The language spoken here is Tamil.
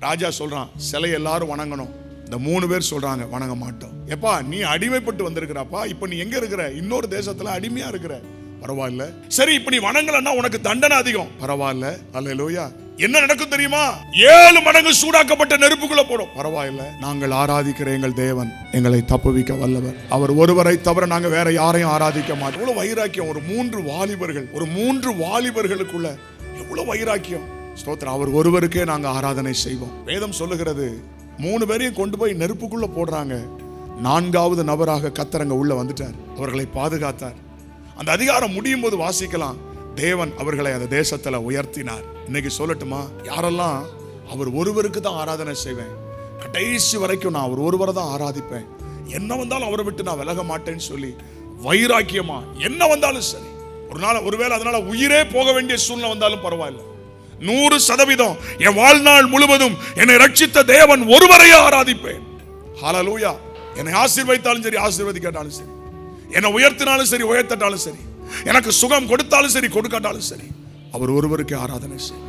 ராஜா சொல்றான், சிலை எல்லாரும் வணங்கணும். இந்த 3 பேர் சொல்றாங்க, வணங்க மாட்டோம். எப்பா, நீ அடிமைப்பட்டு வந்திருக்கிறப்பா, இப்ப நீ எங்க இருக்கிற? இன்னொரு தேசத்துல அடிமையா இருக்கிற. பரவாயில்ல. சரி, இப்ப நீ வணங்கலன்னா உனக்கு தண்டனை அதிகம். பரவாயில்ல. அல்லேலூயா. என்ன நடக்கும் தெரியுமா? 7 மடங்கு சூடாக்கப்பட்ட நெருப்புக்குள்ள போடும். பரவாயில்ல, நாங்கள் ஆராதிக்கிற எங்கள் தேவன் எங்களை தப்புவிக்க வல்லவர். அவர் ஒருவரை தவிர நாங்க வேற யாரையும் ஆராதிக்க மாட்டோம். எவ்வளவு வைராக்கியம்! ஒரு 3 வாலிபர்களுக்குள்ள எவ்வளவு வைராக்கியம்! ஸ்தோத்திரம். அவர் ஒருவருக்கே நாங்க ஆராதனை செய்வோம். வேதம் சொல்லுகிறது, 3 பேரையும் கொண்டு போய் நெருப்புக்குள்ள போடுறாங்க. 4வது நபராக கர்த்தர் உள்ள வந்துட்டார். அவர்களை பாதுகாத்தார். அந்த அதிகாரம் முடியும் போது வாசிக்கலாம், தேவன் அவர்களை அந்த தேசத்துல உயர்த்தினார். இன்னைக்கு சொல்லட்டுமா, யாரெல்லாம் அவர் ஒருவருக்கு தான் ஆராதனை செய்வேன், கடைசி வரைக்கும் நான் அவர் ஒருவரை தான் ஆராதிப்பேன், என்ன வந்தாலும் அவரை விட்டு நான் விலக மாட்டேன்னு சொல்லி வைராக்கியமா, என்ன வந்தாலும் சரி, ஒரு நாள் ஒருவேளை அதனால உயிரே போக வேண்டிய சூழ்நிலை வந்தாலும் பரவாயில்லை, 100% என் வாழ்நாள் முழுவதும் என்னை ரட்சித்த தேவன் ஒருவரையே ஆராதிப்பேன். ஹல்லேலூயா. என்னை ஆசீர்வதித்தாலும் சரி, ஆசீர்வதிக்காட்டாலும் சரி, என்னை உயர்த்தினாலும் சரி, உயர்த்தட்டாலும் சரி, எனக்கு சுகம் கொடுத்தாலும் சரி, கொடுக்காட்டாலும் சரி, அவர் ஒருவருக்கே ஆராதனை செய்.